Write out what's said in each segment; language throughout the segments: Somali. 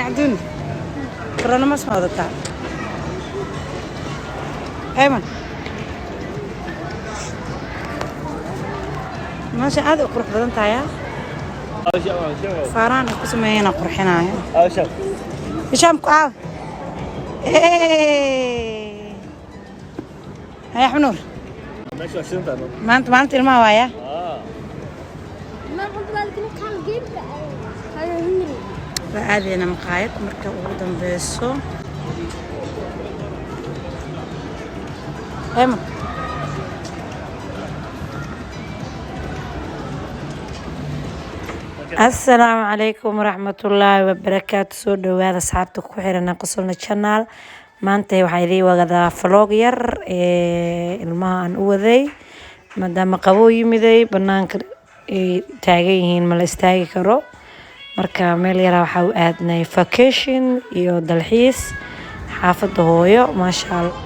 عدوني كورونا ما اسمه هذا تاع أيمن ماشي عاد أقرح بدن تاعي فاران قسم هنا قرحنا شوف هشام كعاو هيا حنور ماشي 20 طن ما أنت الماء وياه ما قلت لك كان جيب هذا هنري هذه أنا مقايد مركب ودم بيسو أيمن السلام عليكم ورحمة الله وبركاته سو دhowaada asxaabta ku xiran qosolna channel maanta waxaa idin wada vlog yar ilmaha aan u waday maadaama qabo yimiday banaanka taagan yihiin ma la istaagi karo marka meel yar waxaa u aadnay vacation iyo dalxiis xaafada hooyo maasha Allah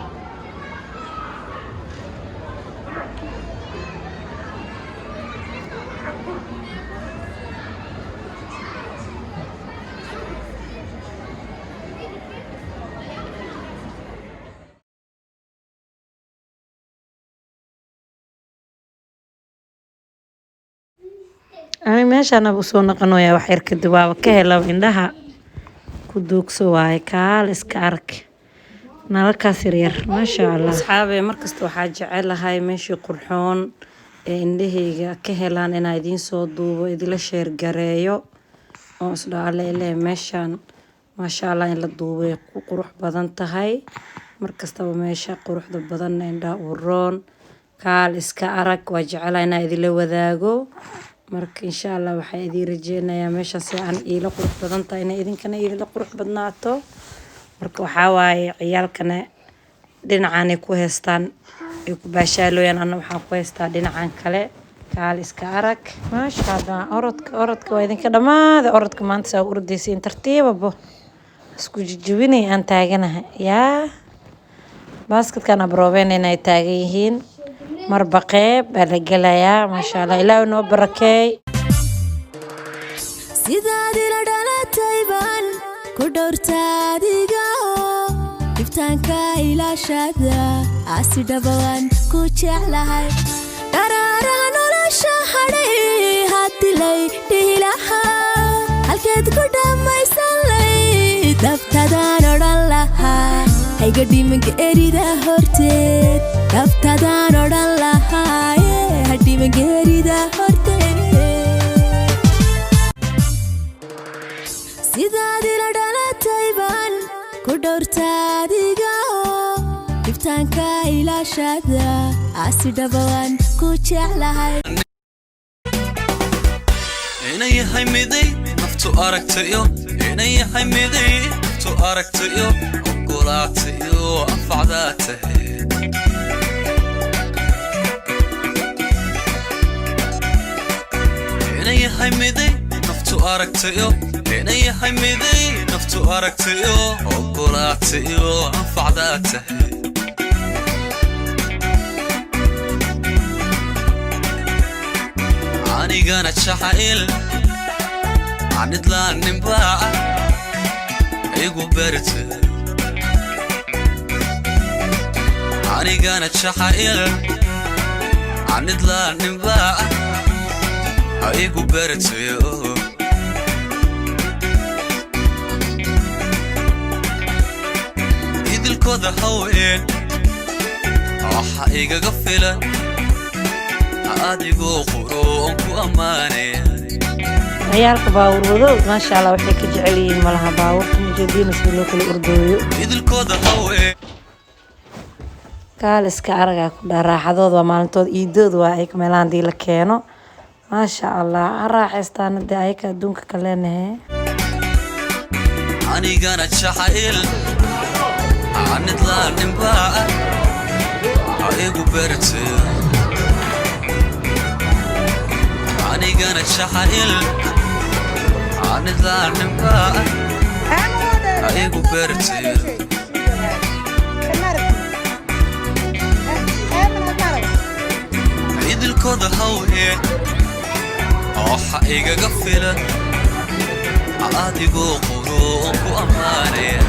أنا ماشي أنا بوصلنا قنوية وحير كدوابة كهلا وإندها كدوك سواي كال إسكارك نالك سرير ما شاء الله أصحابي مركز توحاج على هاي ماشي قرحون إنده كهلان إن عايدين صدو وإذا لشير جريو وأصلا على إله ماشان ما شاء الله إن للدوبة قروح بدن تهاي مركز تو ماشي قروح بدن إنده ورون كال إسكارك وجعله إن إذا لوذاقو marka insha Allah waxay idin rajeenayaa meesha si aan ila qurux badan tahay in idinkana ila qurux badnaato marka waxa waaye ciyaalkana dhinacan ay ku heestaan ay ku baashaalooyaan anna waxaan ku heestaa dhinacan kale kaal iska arag maasha Allah orodka waa idinka dhamaada orodka maanta saa ordaysiin tartiibabo isku jijibinay aan taaganahay yaa basketkan abrooben inay taagan yihiin marba qeyb baa la gelayaa maasha Allah ilaahay noo barakeey sidaad ila dhalatay baan ku dhowrtaadiga iftaanka ilaashada asi dhaban ku jeclahay daraaraha nolosha hadhay hadilay dhilaha halkeed ku dhamaysanlay dabtadaan odhan lahaa hayga dhimanka erida horteed dabtadaan odhan lahaa hadhimanka erida horteed sidaad ila dhalatay baan ku dhowrtaadiga iftaanka ilaashada asi dhaban ku jeclahay inay yahay miday naftu aragtayo inay yahay miday naftu aragtayo ogolaatayo anfacdaatahay inay yahay miday naftu aragtayo inay yahay miday naftu aragtayo ogolaatayo anfacdaatahay anigana jacayl anidlaan ninbaa igu berta anigana jacayl anidlaan ninbaa igu bertayo idilkooda haween waxa igaga filan adigoo quroon ku ammaanaya ciyaalka baawur wado maasha Allah waxay ka jecel yihiin malaha baawurka mujadiina si loo kala ordooyo idilkooda haween kaal iska araga ku raaxadooda waa maalintood iidooda waa ay meelaan dii la keeno maasha Allah raaxaystaan ay ka adduunka ka leenahay anigana jacayl anidlaan ninbaa igu bertayo anigana jacayl anidlaan ninbaa igu bertayo idilkooda haween waxa igaga filan adigoo quruun ku ammaanaya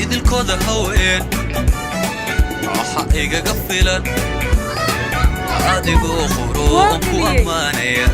idilkooda haween waxa igaga filan adigoo quruun ku ammaanaya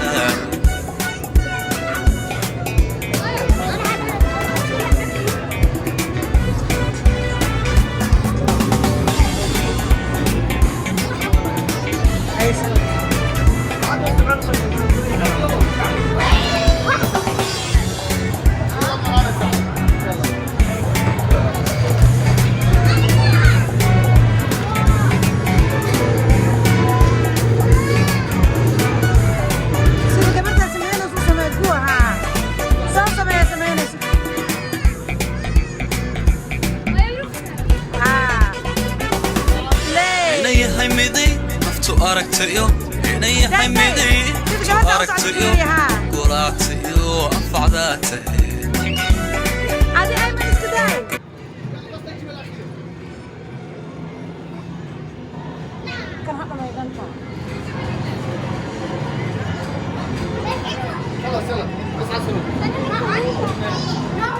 aragtayo inay xamiday aragtayo quraactayo afcadaata adi ay ma isku day kan hada ma idanta no.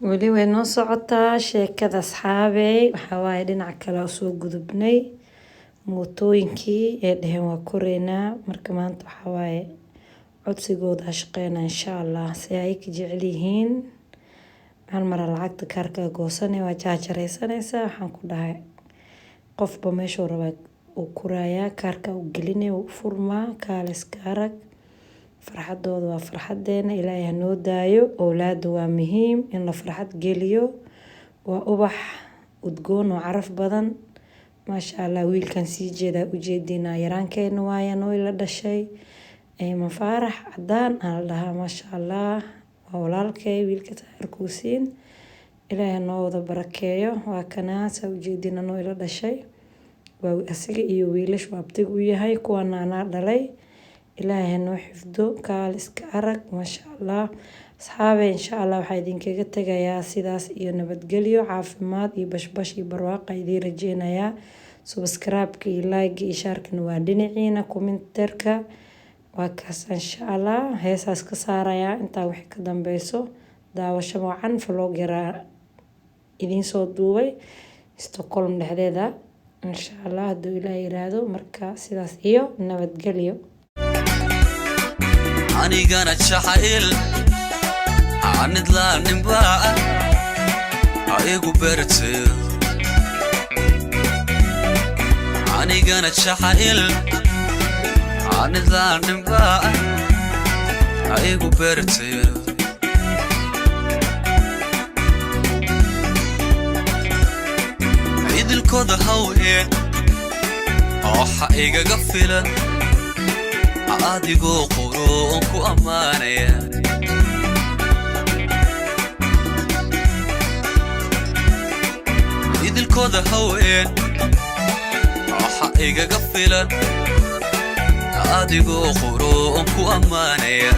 weli way noo socotaa sheekada asxaabey waxaa waaye dhinac kale oo soo gudubnay mootooyinkii ee dheheen waa koreynaa marka maanta waxaa waaye codsigooda shaqeynaa insha allah si ay ka jecel yihiin hal mara lacagta kaarka goosanay waa jaajaraysanaysaa waxaan ku dhahay qofba meeshuu rabaa uu kuraayaa kaarka u gelinay u furmaa kaaliska arag farxadooda waa farxadeena ilaahay hanoo daayo awlaada waa muhiim in la farxad geliyo waa ubax udgoon oo caraf badan maasha allah wiilkan sii jeedaa ujeedinaa yaraankeena waaya noo ila dhashay ayman faarax cadaan aan la dhahaa maasha allah waa walaalkay wiilka taarkuusiin ilaahay noo wada barakeeyo waa kanaa saa ujeedina noo ila dhashay waa asiga iyo wiilash waa abtig u yahay kuwana anaa dhalay ilaahay hanoo xifdo kaaliska arag maasha allah asxaabe insha allah waxaa idinkaga tegayaa sidaas iyo nabadgelyo caafimaad iyo bashbash iyo barwaaqa idiin rajeynayaa subscribe-ka iyo like iyo shaarkana waa dhinaciina commenterka waa kaas insha allah heesaas ka saarayaa intaa wixii ka dambeyso daawasho wacan vlog yaraa idiin soo duubay Stockholm dhexdeeda insha allah hadduu ilaahay yiraahdo marka sidaas iyo nabadgelyo anigana jacayl aanid laaninbaa aigu beertay anigana jacayl aanid laaninbaa aigu beertay idilkooda haween waxa igaga filan adigoo quruun ku ammaanaya idilkooda haween waxa igaga filan adigoo quruun ku ammaanaya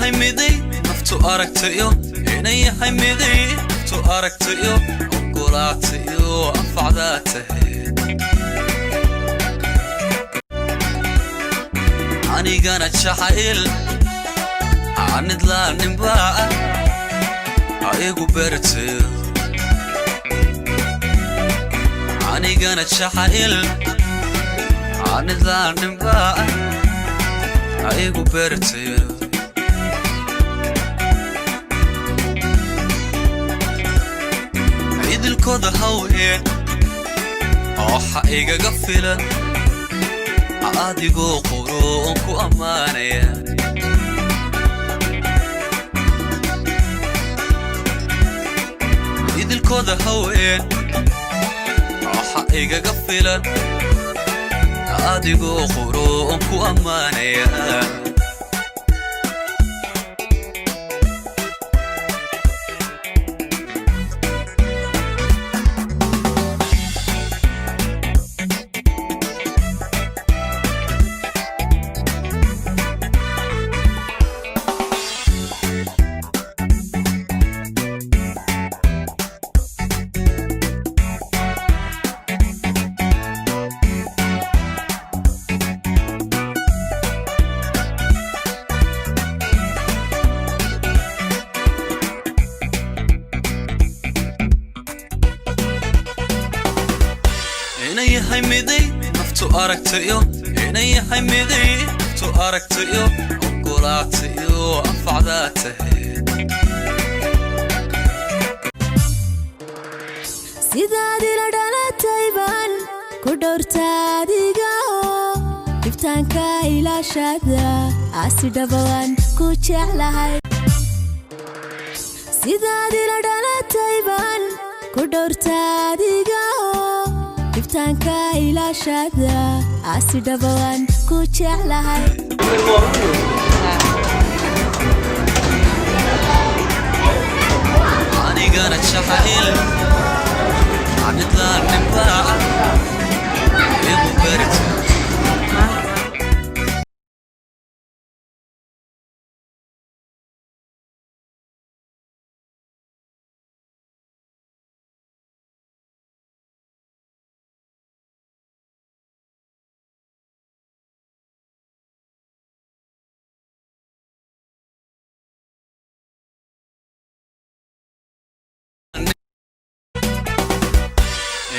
yahay miday naftu aragtayo inay yahay miday naftu aragtayo ogolaatayo anfacdaa tahay anigana jacayl aanid laaninbaa aigu bertayo anigana jacayl aanid laaninbaa aigu bertayo idilkooda haween waxa igaga filan adigoo quruun ku ammaanaya idilkooda haween waxa igaga filan adigoo quruun ku ammaanaya inay yahay miday naftu aragtayo inay yahay miday naftu aragtayo ogolaatayo anfacdaa tahay sidaad ila dhalatay baan ku dhowrtaadiga dhibtaanka ilaashada aasi dhabawaan ku jeclahay sidaad ila dhalatay baan ku dhowrtaadiga dhibtaanka ilaashada aasi dhabawaan ku jeclahay anigana jacayl aanid laaninbaa aigu bertayo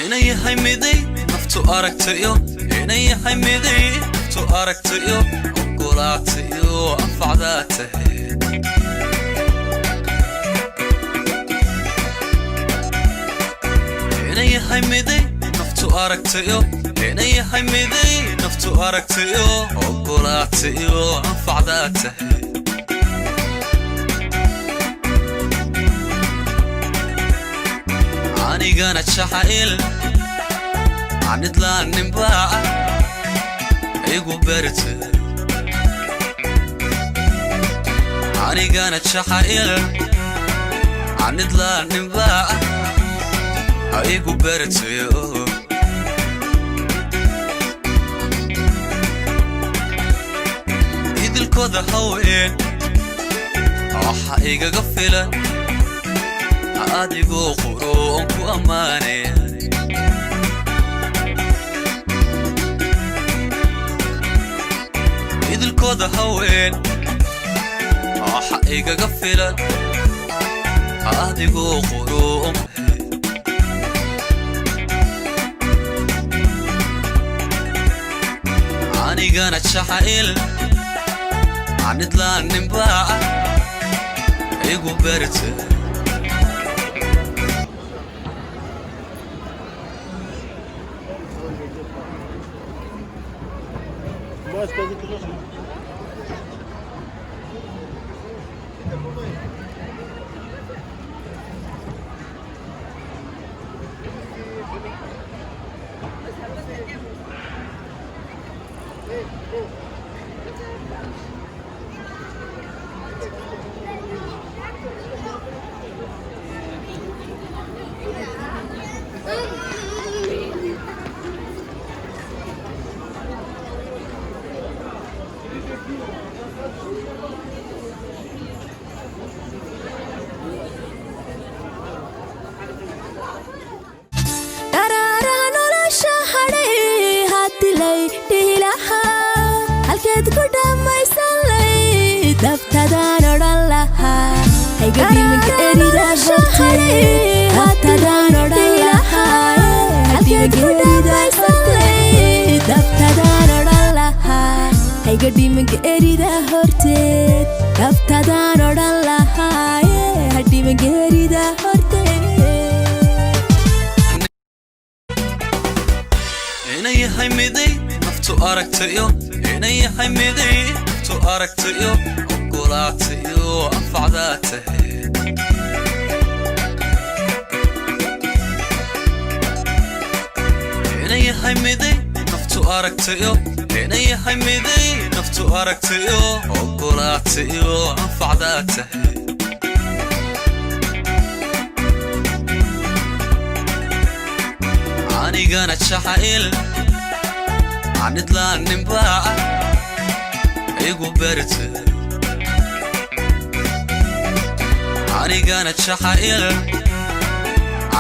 inay yahay miday naftu aragtayo inay yahay miday naftu aragtayo ogolaatayo anfacdaa tahay inay yahay miday naftu aragtayo inay yahay miday naftu aragtayo ogolaatayo anfacdaa tahay anigana jacayl aanid laaninbaa aigu bertayo anigana jacayl aanid laaninbaa aigu bertayo idilkooda haween waxa igaga filan adigoo quruun ku ammaanaya idilkooda haween waxa igaga filan adigoo quruun anigana jacayl aanid laaninbaa aigu bertayo dhiilaha halkeed ku dhammaysanlay dabtadaan odhan lahaa hayga dhimanka erida horteed dabtadaan odhan lahaa halkeed ku dhammaysanlay dabtadaan odhan lahaa hayga dhimanka erida horteed dabtadaan odhan lahaa hadhimanka erida horteed inay yahay miday naftu aragtayo inay yahay miday naftu aragtayo ogolaatayo anfacdaa tahay inay yahay miday naftu aragtayo inay yahay miday naftu aragtayo ogolaatayo anfacdaa tahay anigana jacayl anidlaan ninbaa igu berta anigana jacayl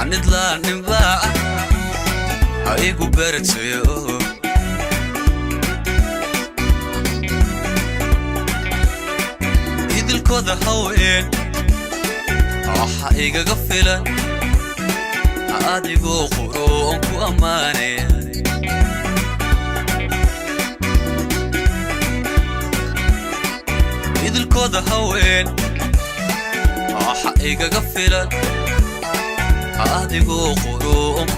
anidlaan ninbaa igu bertayo idilkooda haween waxa igaga filan adigoo quroon ku ammaanaya idilkooda haween waxa igaga filan adigoo quroon